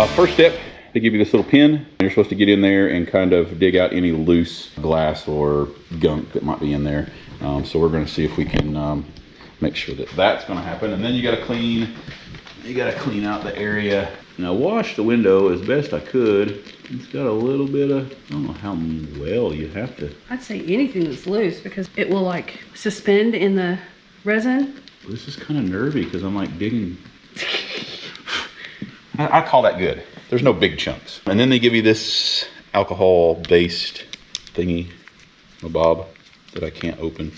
First step, they give you this little pin, and you're supposed to get in there and kind of dig out any loose glass or gunk that might be in there. So we're going to see if we can make sure that that's going to happen. And then you got to clean out the area. Now wash the window as best I could. It's got a little bit of, I don't know how well you have to. I'd say anything that's loose because it will like suspend in the resin. This is kind of nervy because I'm like digging. I call that good. There's no big chunks. And then they give you this alcohol-based thingy, a bob, that I can't open.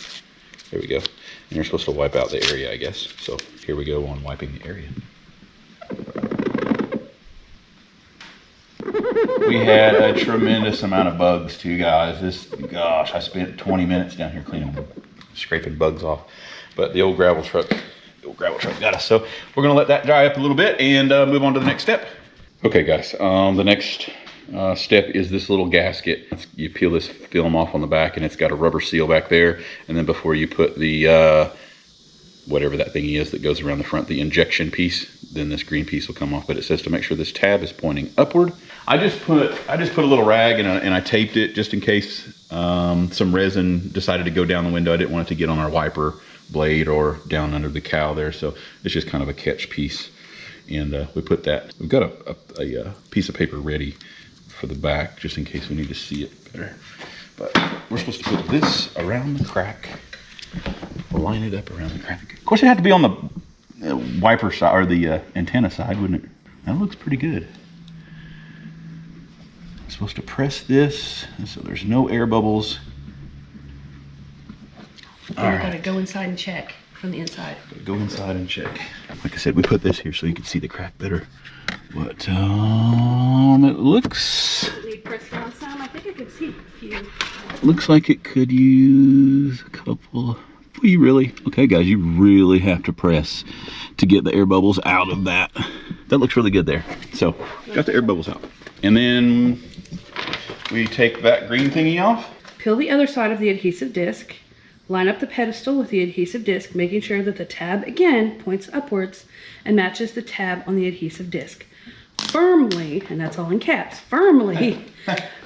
There we go. And you're supposed to wipe out the area, I guess. So here we go on wiping the area. We had a tremendous amount of bugs too, guys. Gosh, I spent 20 minutes down here scraping bugs off. But the old gravel truck got us. So we're gonna let that dry up a little bit and move on to the next step. Okay guys, the next step is this little gasket. You peel this film off on the back and it's got a rubber seal back there. And then before you put the, whatever that thingy is that goes around the front, the injection piece, then this green piece will come off. But it says to make sure this tab is pointing upward. I just put a little rag and I taped it just in case some resin decided to go down the window. I didn't want it to get on our wiper blade or down under the cowl there. So it's just kind of a catch piece. And we put that, we've got a piece of paper ready for the back just in case we need to see it better. But we're supposed to put this around the crack. Line it up around the crack. Of course it had to be on the wiper side or the antenna side, wouldn't it? That looks pretty good. I'm supposed to press this so there's no air bubbles. All right. Gotta go inside and check from the inside. Gotta go inside and check. Like I said, we put this here so you can see the crack better. But it looks. Does it need pressed down some? I think I could see a few. Looks like it could use a couple. You really? Okay, guys, you really have to press to get the air bubbles out of that. That looks really good there. So, got the air bubbles out. And then we take that green thingy off. Peel the other side of the adhesive disc. Line up the pedestal with the adhesive disc, making sure that the tab, again, points upwards and matches the tab on the adhesive disc. Firmly, and that's all in caps, firmly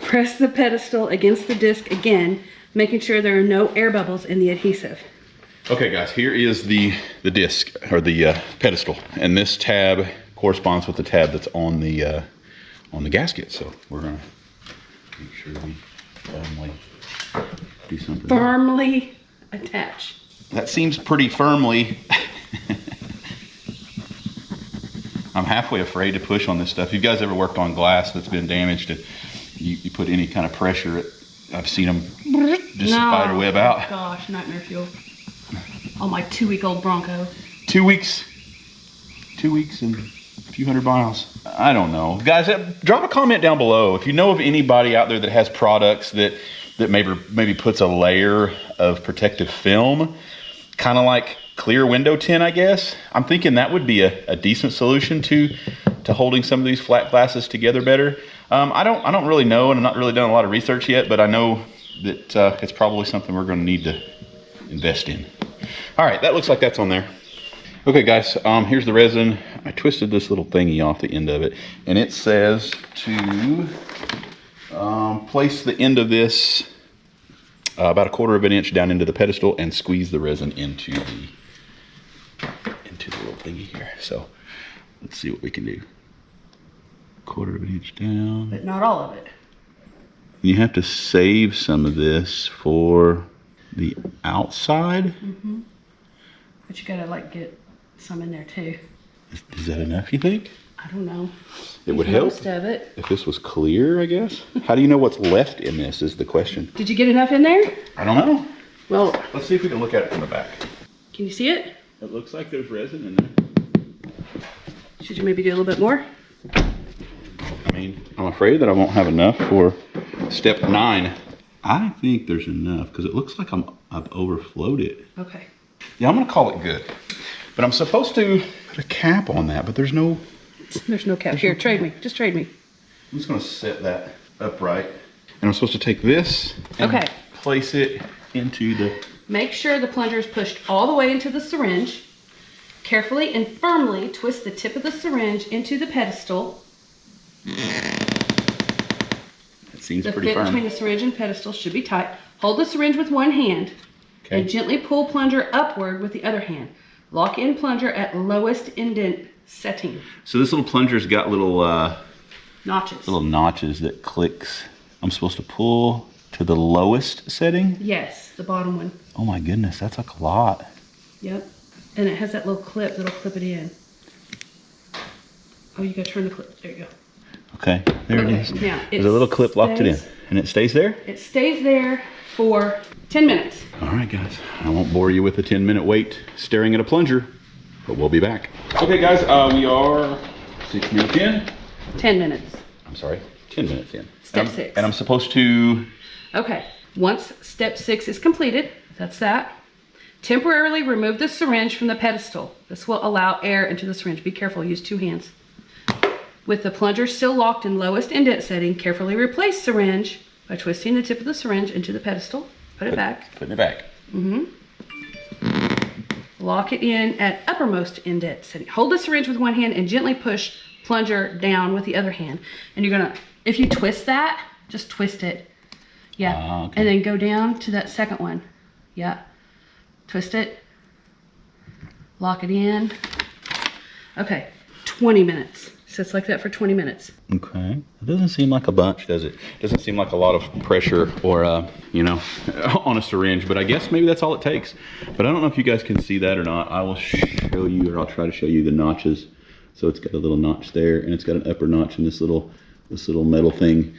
press the pedestal against the disc again, making sure there are no air bubbles in the adhesive. Okay guys, here is the disc, or the pedestal, and this tab corresponds with the tab that's on the gasket. So we're gonna make sure we firmly do something. Firmly attach. That seems pretty firmly. I'm halfway afraid to push on this stuff. If you guys ever worked on glass that's been damaged, you put any kind of pressure, I've seen them just spider web out. Oh gosh, nightmare fuel. On my 2-week-old Bronco. 2 weeks. 2 weeks and a few hundred miles. I don't know. Guys, drop a comment down below. If you know of anybody out there that has products that maybe puts a layer of protective film, kind of like clear window tint, I guess. I'm thinking that would be a decent solution to holding some of these flat glasses together better. I don't really know, and I'm not really done a lot of research yet, but I know that it's probably something we're going to need to invest in. All right, that looks like that's on there. Okay guys, here's the resin. I twisted this little thingy off the end of it, and it says to place the end of this about 1/4 of an inch down into the pedestal and squeeze the resin into the little thingy here. So let's see what we can do. 1/4 of an inch down. But not all of it. You have to save some of this for the outside. Mm-hmm. But you gotta like get some in there too. Is that enough, you think? I don't know. It would help most of it. if this was clear, I guess. How do you know what's left in this is the question. Did you get enough in there? I don't know. Well, let's see if we can look at it from the back. Can you see it? It looks like there's resin in there. Should you maybe do a little bit more? I mean, I'm afraid that I won't have enough for step 9. I think there's enough because it looks like I've overflowed it. Okay. Yeah, I'm gonna call it good. But I'm supposed to put a cap on that, but there's no cap. Here, trade me. Just trade me. I'm just gonna set that upright. And I'm supposed to take this and place it into the... Make sure the plunger is pushed all the way into the syringe. Carefully and firmly twist the tip of the syringe into the pedestal. It seems The pretty fit firm. between the syringe and pedestal should be tight. Hold the syringe with one hand and gently pull plunger upward with the other hand. Lock in plunger at lowest indent setting. So this little plunger's got little Notches. little notches that clicks. I'm supposed to pull to the lowest setting? Yes, the bottom one. Oh my goodness, that's like a lot. Yep. And it has that little clip that'll clip it in. Oh, you gotta turn the clip. There you go. Okay, there it is. Now, There's a little clip locked it in. And it stays there? It stays there for 10 minutes. All right, guys. I won't bore you with a 10-minute wait staring at a plunger, but we'll be back. Okay, guys, we are 6 minutes in. 10 minutes. I'm sorry, 10 minutes in. Step 6. And I'm supposed to... Okay, once step 6 is completed, that's that, temporarily remove the syringe from the pedestal. This will allow air into the syringe. Be careful, use 2 hands. With the plunger still locked in lowest indent setting, carefully replace syringe by twisting the tip of the syringe into the pedestal. Put it back. Putting it back. Lock it in at uppermost indent setting. Hold the syringe with one hand and gently push plunger down with the other hand. And you're gonna, if you twist that, just twist it. Yeah, Okay. and then go down to that second one. Yeah, twist it. Lock it in. Okay, 20 minutes. Sits like that for 20 minutes. Okay. It doesn't seem like a bunch, does it? Doesn't seem like a lot of pressure or, you know, on a syringe, but I guess maybe that's all it takes. But I don't know if you guys can see that or not. I will show you, or I'll try to show you the notches. So it's got a little notch there, and it's got an upper notch, and this little metal thing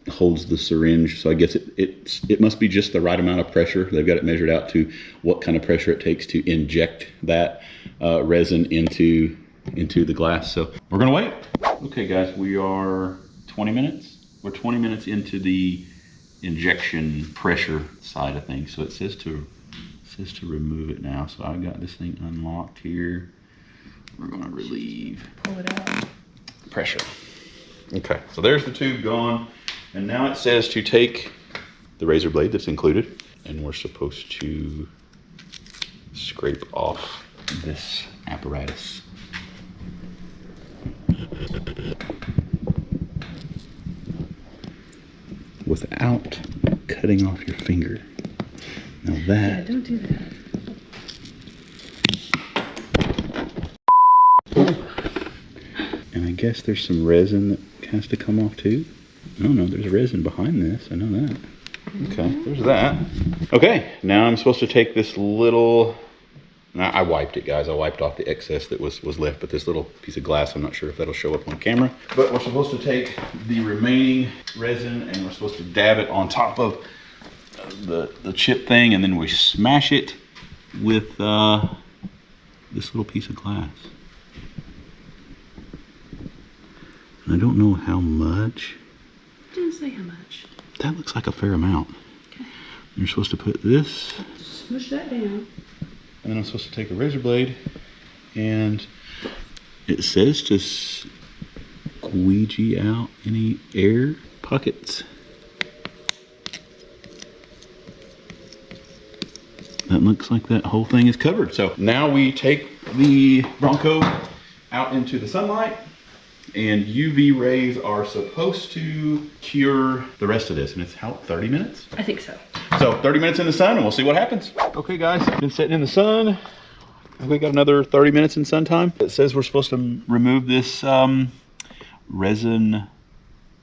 holds the syringe. So I guess it must be just the right amount of pressure. They've got it measured out to what kind of pressure it takes to inject that resin into the glass. So we're gonna wait. Okay, guys, we are 20 minutes. We're 20 minutes into the injection pressure side of things. So it says to remove it now. So I've got this thing unlocked here. We're gonna relieve. Pull it out. Pressure. Okay, so there's the tube gone. And now it says to take the razor blade that's included, and we're supposed to scrape off this apparatus. Without cutting off your finger. Now Yeah, that... don't do that. And I guess there's some resin that has to come off too. Oh no, there's resin behind this. I know that. Okay, there's that. Okay, now I'm supposed to take this little... Now, I wiped it, guys. I wiped off the excess that was left, but this little piece of glass, I'm not sure if that'll show up on camera. But we're supposed to take the remaining resin and we're supposed to dab it on top of the chip thing, and then we smash it with this little piece of glass. And I don't know how much. Didn't say how much. That looks like a fair amount. Okay. You're supposed to put this, Smush that down. and then I'm supposed to take a razor blade, and it says to squeegee out any air pockets. That looks like that whole thing is covered. So now we take the Bronco out into the sunlight, and UV rays are supposed to cure the rest of this. And it's how, 30 minutes? I think so. So 30 minutes in the sun and we'll see what happens. Okay guys, been sitting in the sun. We got another 30 minutes in sun time. It says we're supposed to remove this resin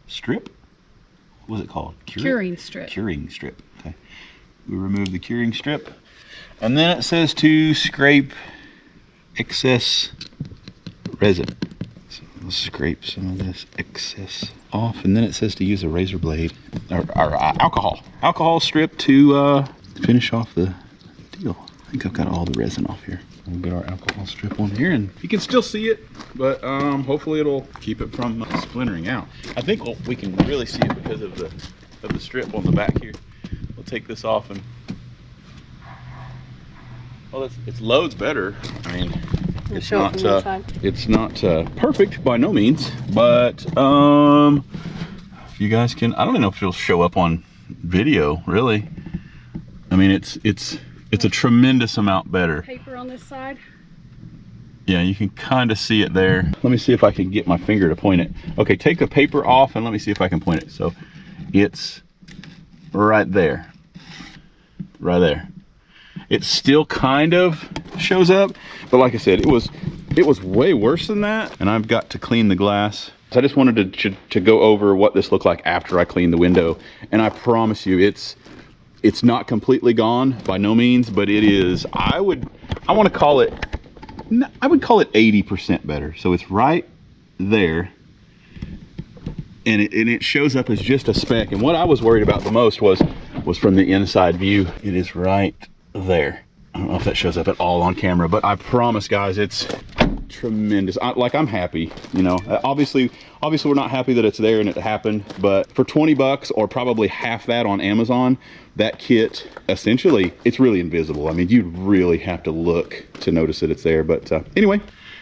strip. What was it called? Curing strip. Curing strip, okay. We remove the curing strip. And then it says to scrape excess resin. So we'll scrape some of this excess off, and then it says to use a razor blade or alcohol strip to finish off the deal. I think I've got all the resin off here. We'll get our alcohol strip on here, and you can still see it, but hopefully it'll keep it from splintering out. I think we can really see it because of the strip on the back here. We'll take this off, and well, it's loads better. I mean, it's not perfect by no means, but if you guys can, I don't know if it'll show up on video really. I mean, it's a tremendous amount better. Paper on this side. Yeah, you can kind of see it there. Let me see if I can get my finger to point it. Okay, take the paper off and let me see if I can point it. So it's right there. Right there. It still kind of shows up, but like I said, it was way worse than that. And I've got to clean the glass. So I just wanted to go over what this looked like after I cleaned the window. And I promise you, it's not completely gone by no means, but it is, I would call it 80% better. So it's right there. And it shows up as just a speck. And what I was worried about the most was from the inside view. It is right there. I don't know if that shows up at all on camera, but I promise, guys, it's tremendous. I'm happy, you know. Obviously we're not happy that it's there and it happened, but for 20 bucks or probably half that on Amazon, that kit, essentially, it's really invisible. I mean, you'd really have to look to notice that it's there. But anyway,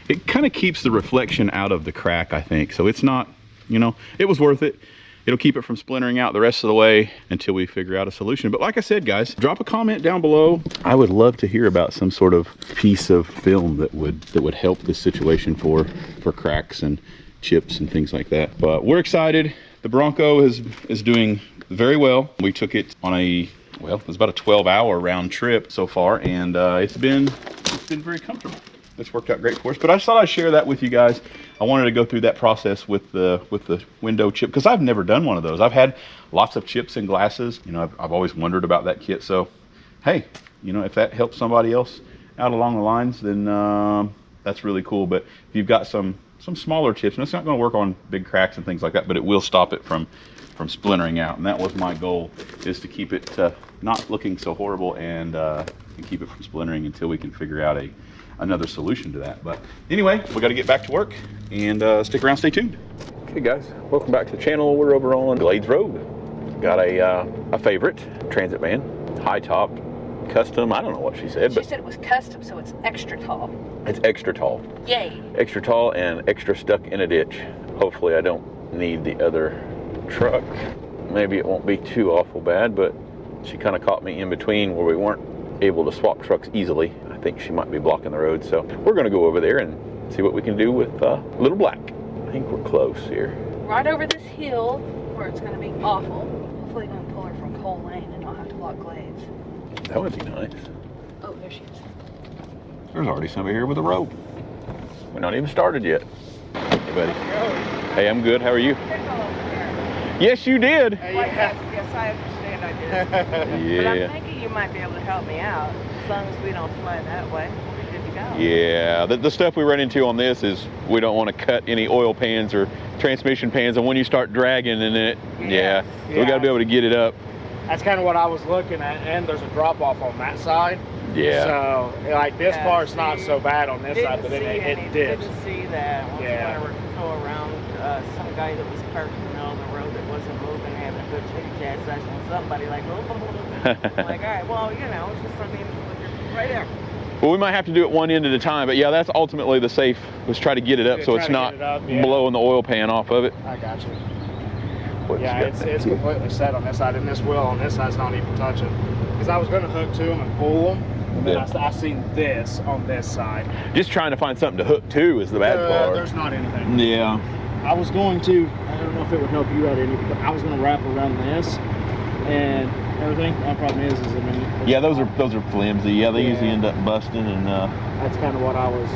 it kind of keeps the reflection out of the crack, I think. So it's not, you know, it was worth it. It'll keep it from splintering out the rest of the way until we figure out a solution. But like I said, guys, drop a comment down below. I would love to hear about some sort of piece of film that would help this situation for cracks and chips and things like that. But we're excited. The Bronco is doing very well. We took it on it was about a 12-hour round trip so far, and it's been very comfortable. It's worked out great for us. But I just thought I'd share that with you guys. I wanted to go through that process with the window chip, because I've never done one of those. I've had lots of chips and glasses. You know, I've always wondered about that kit. So, hey, you know, if that helps somebody else out along the lines, then that's really cool. But if you've got some smaller chips, and it's not going to work on big cracks and things like that, but it will stop it from splintering out. And that was my goal, is to keep it not looking so horrible and keep it from splintering until we can figure out another solution to that. But anyway, we got to get back to work, and stick around, stay tuned. Okay guys, welcome back to the channel. We're over on Glades Road. Got a favorite transit van, high top, custom. I don't know what she said. She said it was custom, so it's extra tall. It's extra tall. Yay. Extra tall and extra stuck in a ditch. Hopefully I don't need the other truck. Maybe it won't be too awful bad, but she kind of caught me in between where we weren't able to swap trucks easily. I think she might be blocking the road, so we're going to go over there and see what we can do with Little Black. I think we're close here. Right over this hill where it's going to be awful. Hopefully we can pull her from Cole Lane and not have to block Glades. That would be nice. Oh, there she is. There's already somebody here with a rope. We're not even started yet. Hey, buddy. Hey, I'm good. How are you? Yes, you did. Yes, I understand I did. Yeah. But I'm thinking you might be able to help me out. As long as we don't fly that way, we're good to go. Yeah, the stuff we run into on this is we don't want to cut any oil pans or transmission pans, and when you start dragging in it, Yes. So we got to be able to get it up. That's kind of what I was looking at, and there's a drop off on that side. Yeah. So, like, this part's not so bad on this side, but Didn't it dips. Didn't see that. Once Yeah. I go around some guy that was parked in the middle of the road that wasn't moving, having a good chitty chat session with somebody, like, I'm like, all right, well, you know, it's just something right there. Well, we might have to do it one end at a time, but yeah, that's ultimately the safe, was try to get it up so it's not blowing the oil pan off of it. I got you. Yeah, it's completely set on this side, and this wheel on this side's not even touching. Because I was going to hook to them and pull them, and then I seen this on this side. Just trying to find something to hook to is the bad part. There's not anything. Yeah. I was going to, I don't know if it would help you out any, but I was going to wrap around this and everything. The problem is I mean, yeah, those are flimsy. Yeah, they usually end up busting, and that's kind of what I was.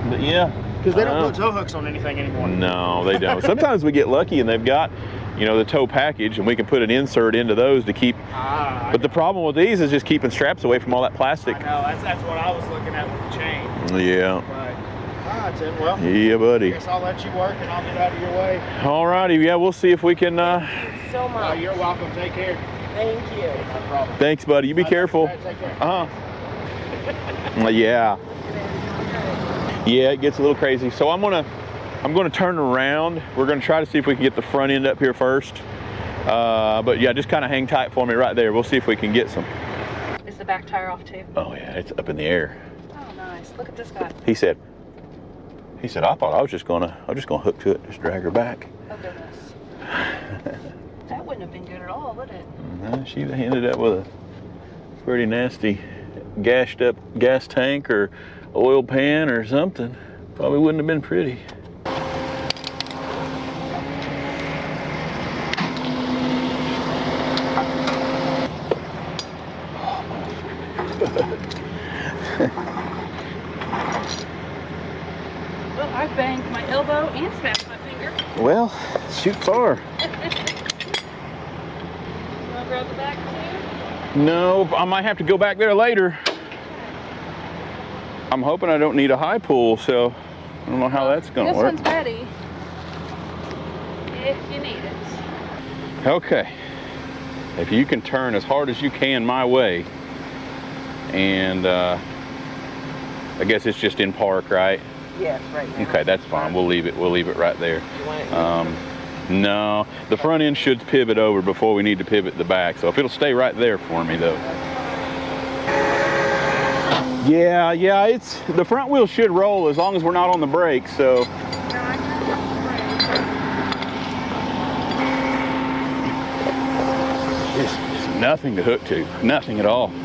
but yeah. Because they don't put tow hooks on anything anymore. No, they don't. Sometimes we get lucky and they've got, you know, the tow package, and we can put an insert into those to keep. But the problem with these is just keeping straps away from all that plastic. I know, that's what I was looking at with the chain. Yeah. But, all right, Tim, well. Yeah, buddy. I guess I'll let you work and I'll get out of your way. All righty, yeah, we'll see if we can. Thank you so much. You're welcome. Take care. Thank you. No problem. Thanks, buddy. You be careful. Take care. Yeah. Yeah, it gets a little crazy. So I'm gonna turn around. We're gonna try to see if we can get the front end up here first. But yeah, just kind of hang tight for me right there. We'll see if we can get some. Is the back tire off too? Oh yeah, it's up in the air. Oh, nice. Look at this guy. He said, I thought I was just gonna hook to it, just drag her back. Oh, goodness. That wouldn't have been good at all, would it? No, she ended up with a pretty nasty gashed up gas tank or oil pan or something. Probably wouldn't have been pretty. Well, I banged my elbow and smashed my finger. Well, shoot far. You want to grab the back too? No, I might have to go back there later. I'm hoping I don't need a high pull, so I don't know how that's gonna work. This one's ready if you need it. Okay, if you can turn as hard as you can my way, and I guess it's just in park, right? Yes, right now. Okay, that's fine. We'll leave it. We'll leave it right there. You want it? No, the front end should pivot over before we need to pivot the back. So if it'll stay right there for me, though. Yeah, it's the front wheel should roll as long as we're not on the brakes. So. It's nothing to hook to. Nothing at all. You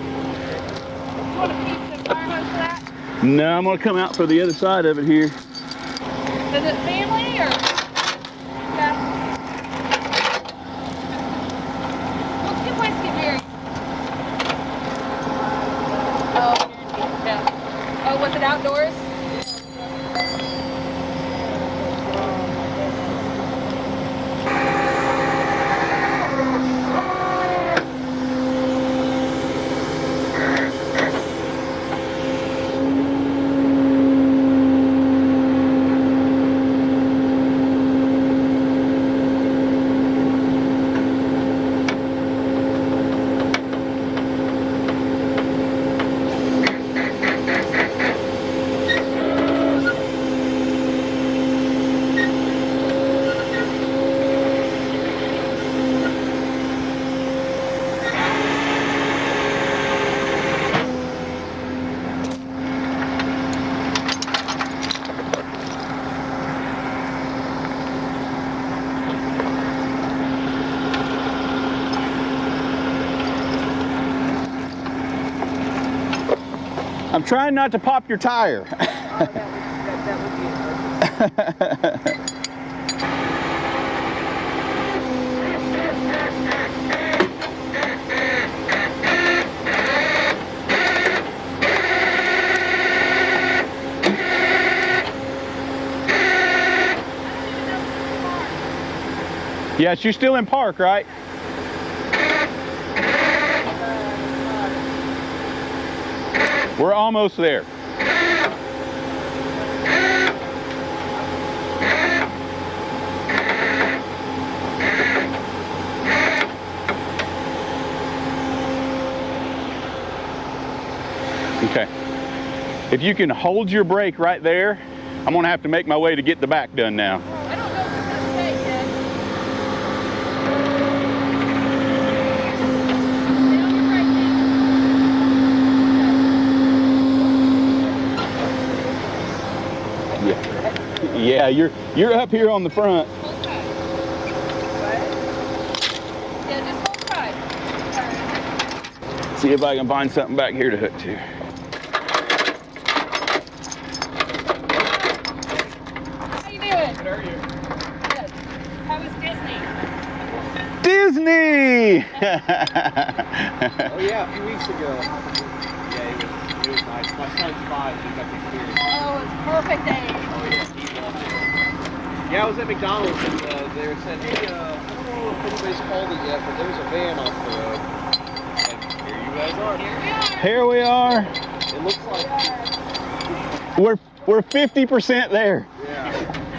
want to keep the fire hose for that? No, I'm gonna come out for the other side of it here. Is it family or? Yeah. What's a good place to get married? Oh, yeah. Oh, was it outdoors? I'm trying not to pop your tire. That would be Yes, you're still in park, right? We're almost there. Okay. If you can hold your brake right there, I'm gonna have to make my way to get the back done now. I don't know if it's gonna stay yet. Stay on your brake now. Yeah, you're up here on the front. Hold tight. Yeah, just hold tight. See if I can find something back here to hook to. How you doing? Good, how are you? Good. How was Disney? Disney! Oh yeah, a few weeks ago. Yeah, it was nice. My son's 5, he got the experience. Oh, it's perfect age. Oh yeah, he loved it. Yeah, I was at McDonald's and they were saying, hey, I don't know if anybody's called it yet, but there's a van off the road. And here you guys are. Here we are. It looks like, We're 50% there. yeah,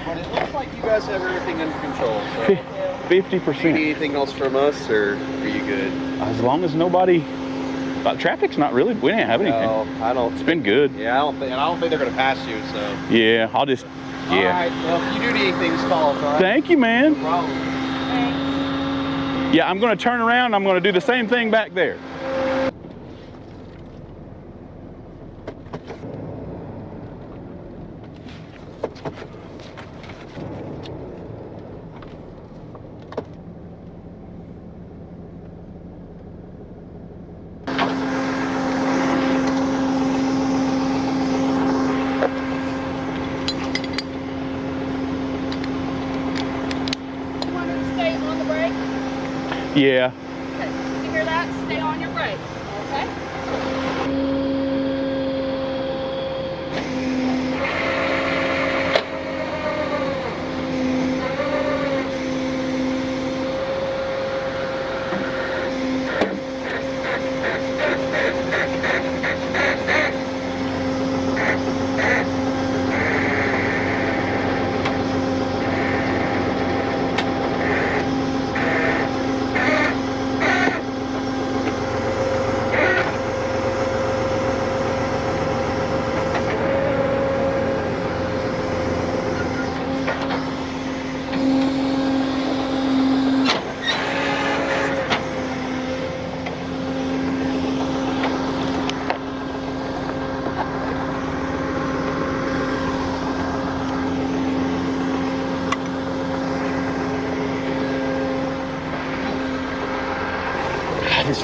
but it looks like you guys have everything under control. So. Do you need 50%. anything else from us, or are you good? As long as nobody. Traffic's not really. We didn't have anything. No, I don't. It's been good. Yeah, I don't think they're gonna pass you. So. Yeah, I'll just. All Yeah. right. Well, if you do need anything, just call us. All right. Thank you, man. No problem. Yeah, I'm gonna turn around. I'm gonna do the same thing back there. the brake? Yeah. Okay. You hear that? Stay on your brake. Okay?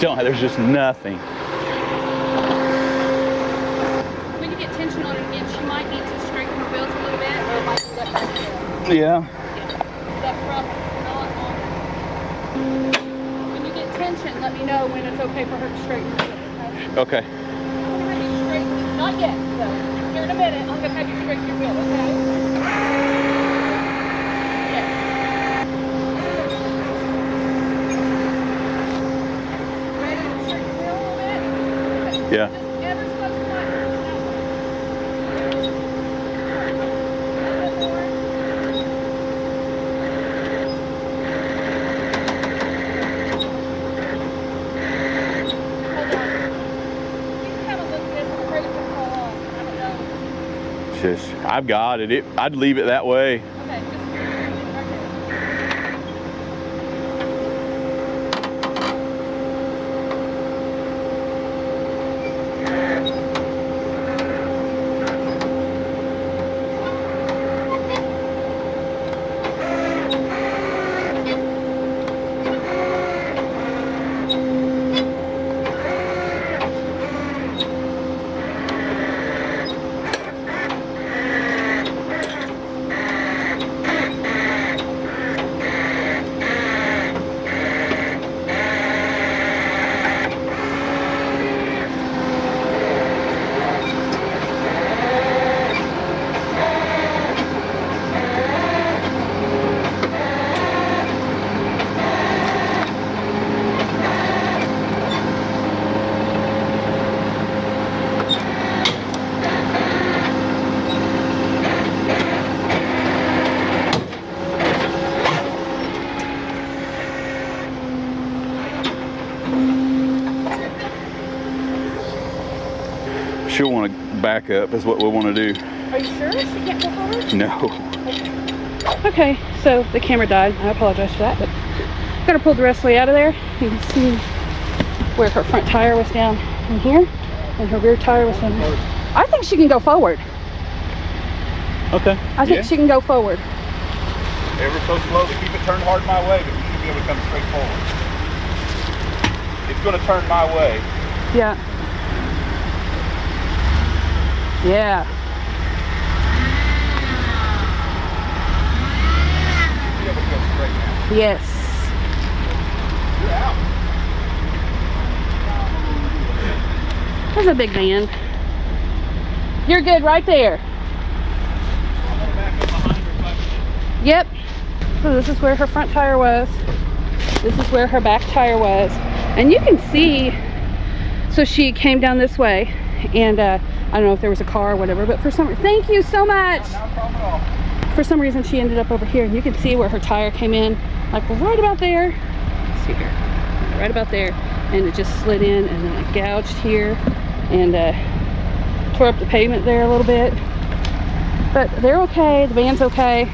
There's just nothing. When you get tension on it again, she might need to straighten her wheels a little bit, or it might be that back there. Yeah. That front is not on. When you get tension, let me know when it's okay for her to straighten her wheels. Okay. I'm gonna have you straighten, not yet, though. Here in a minute, I'm gonna have you straighten your wheel, okay? Yes. Ready to straighten your wheel a little bit? Okay. Yeah. Just ever so slightly. Just, I've got it. I'd leave it that way. Okay, just right there. She'll want to back up is what we want to do. Are you sure she can't go forward? No. Okay, so the camera died. I apologize for that, but I'm gonna pull the rest of the way out of there. You can see where her front tire was down in here, and her rear tire was down there. I think she can go forward. Okay. I think she can go forward. Ever so slow to keep it turned hard my way, but you should be able to come straight forward. It's going to turn my way. Yeah. Yeah. You'll be able to go straight now. Yes. You're out. There's a big van. You're good right there. I'm going to back up behind her if I can. Yep. So this is where her front tire was. This is where her back tire was. And you can see, so she came down this way, and I don't know if there was a car or whatever, but for some reason, thank you so much. Not a problem at all. For some reason she ended up over here, and you can see where her tire came in, like right about there. Let's see here, right about there, and it just slid in, and then it gouged here, and tore up the pavement there a little bit. But they're okay, the van's okay.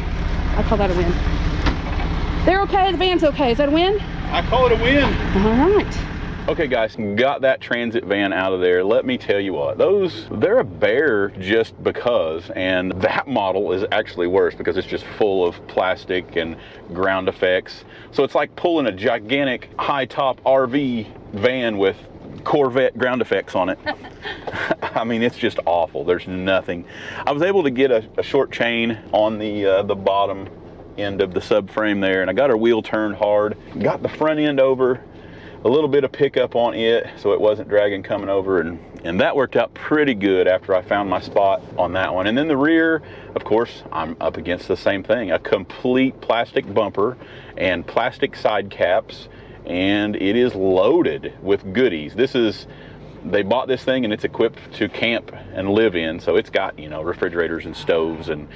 I call that a win. They're okay, the van's okay. Is that a win? I call it a win. All right. Okay guys, got that transit van out of there. Let me tell you what, they're a bear just because, and that model is actually worse because it's just full of plastic and ground effects. So it's like pulling a gigantic high top RV van with Corvette ground effects on it. I mean, it's just awful. There's nothing. I was able to get a short chain on the bottom end of the subframe there, and I got her wheel turned hard. Got the front end over, a little bit of pickup on it so it wasn't dragging coming over, and that worked out pretty good after I found my spot on that one. And then the rear, of course, I'm up against the same thing, a complete plastic bumper and plastic side caps, and it is loaded with goodies. They bought this thing and it's equipped to camp and live in, so it's got, you know, refrigerators and stoves and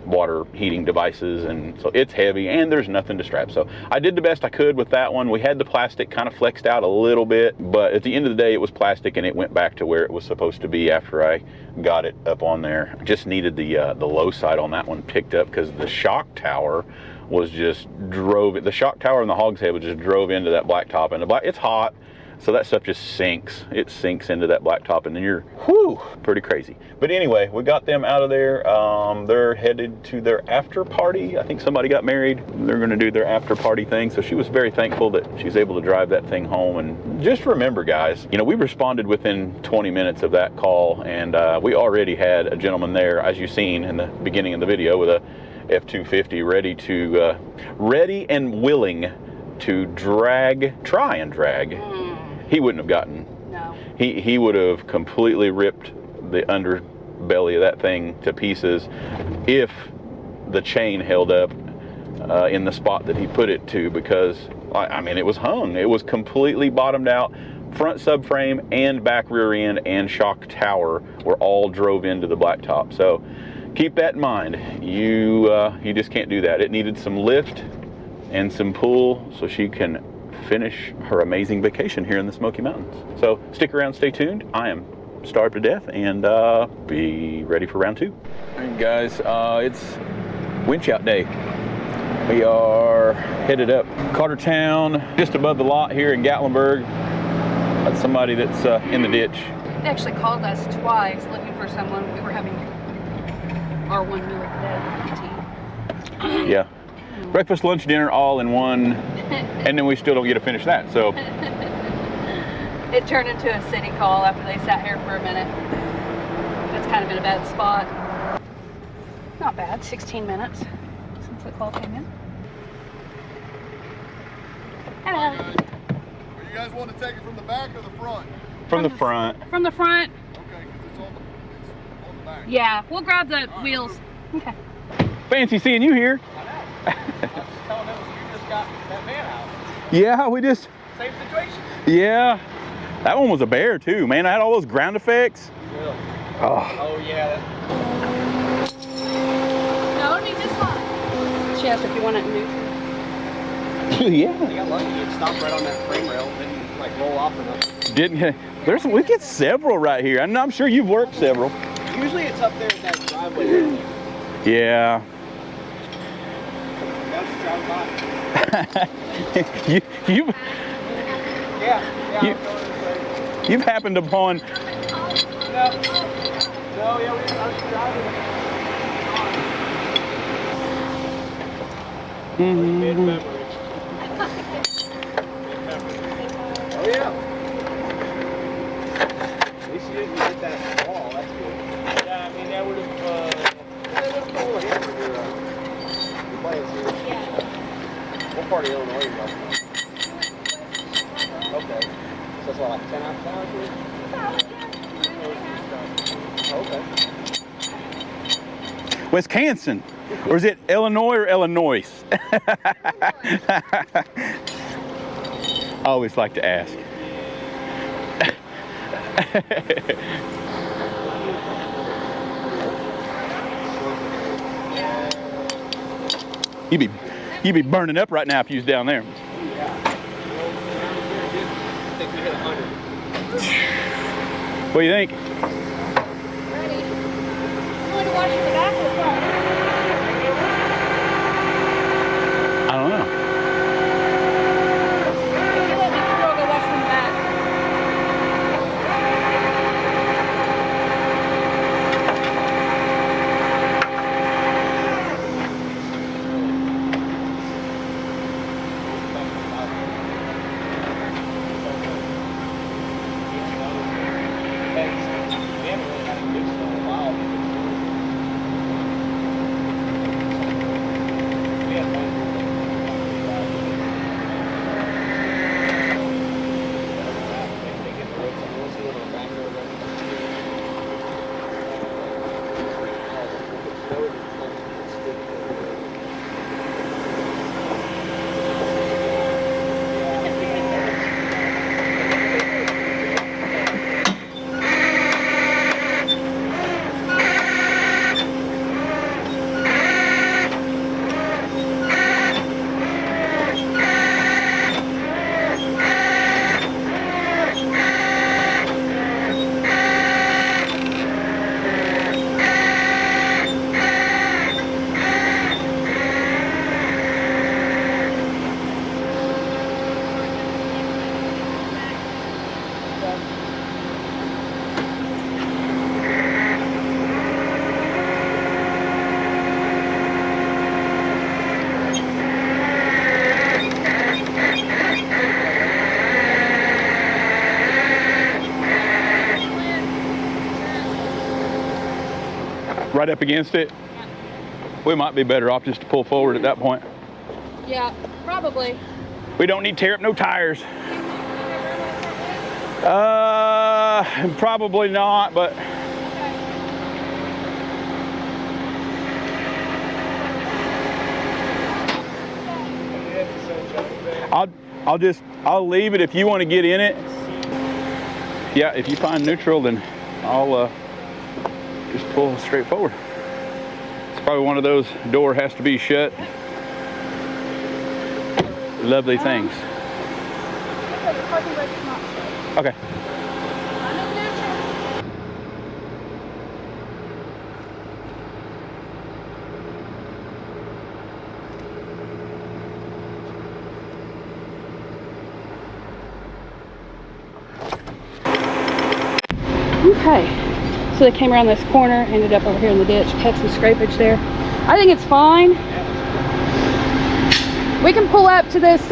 water heating devices, and so it's heavy and there's nothing to strap. So I did the best I could with that one. We had the plastic kind of flexed out a little bit, but at the end of the day it was plastic and it went back to where it was supposed to be after I got it up on there. I just needed the low side on that one picked up because the shock tower was just the shock tower and the hogshead was just drove into that blacktop, and it's hot. So that stuff just sinks. It sinks into that blacktop, and then you're, whew, pretty crazy. But anyway, we got them out of there. They're headed to their after party. I think somebody got married. They're gonna do their after party thing. So she was very thankful that she's able to drive that thing home. And just remember, guys, you know, we responded within 20 minutes of that call, and we already had a gentleman there, as you've seen in the beginning of the video, with a F-250 ready and willing to try and drag. He wouldn't have gotten. No. He would have completely ripped the underbelly of that thing to pieces if the chain held up in the spot that he put it to, because I mean, it was hung. It was completely bottomed out. Front subframe and back rear end and shock tower were all drove into the blacktop. So keep that in mind. You just can't do that. It needed some lift and some pull so she can finish her amazing vacation here in the Smoky Mountains. So stick around, stay tuned. I am starved to death, and be ready for round 2. All right, guys, it's winch out day. We are headed up Cartertown, just above the lot here in Gatlinburg. That's somebody that's in the ditch. They actually called us twice looking for someone. We were having our one meal of the day. Yeah. Breakfast, lunch, dinner, all in one, and then we still don't get to finish that. So it turned into a city call after they sat here for a minute. It's kind of in a bad spot. Not bad, 16 minutes since the call came in. Hello. You guys want to take it from the back or the front? From the front. From the front. Okay, because it's on the back. Yeah, we'll grab the wheels. Okay. Fancy seeing you here. I was just telling them you just got that van out. Yeah, we just. Same situation. Yeah, that one was a bear too, man. I had all those ground effects. Really? Oh yeah. No, need this one. She asked if you want it in neutral. Yeah. I got lucky. It stopped right on that frame rail and didn't like roll off enough. Didn't we get several right here? I'm sure you've worked several. Usually it's up there in that driveway. Yeah. You've happened upon. No, yeah, I was driving. Mid-February. Oh yeah. At least you didn't hit that wall. That's good. Yeah, I mean that would have pulled here for your plans here. Yeah. What part of Illinois are you from? Okay. So it's like 10 hours here? Okay. Wisconsin, or is it Illinois or Illinois? I always like to ask. You'd be burning up right now if you was down there. What do you think? Ready. You want to wash in the back or the front? I don't know. If you let me through, I'll go wash from the back. right up against it. We might be better off just to pull forward at that point. Yeah, probably. We don't need to tear up no tires. Probably not, but. I'll leave it if you want to get in it. Yeah, if you find neutral, then I'll just pull straight forward. It's probably one of those door has to be shut. Lovely things. Okay. Okay, so they came around this corner, ended up over here in the ditch, had some scrapage there. I think it's fine. We can pull up to this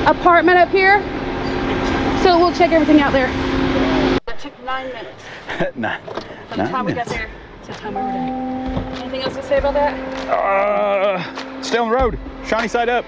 apartment up here, so we'll check everything out there. That took 9 minutes. From the time we got there to the time we were done. Anything else to say about that? Stay on the road. Shiny side up.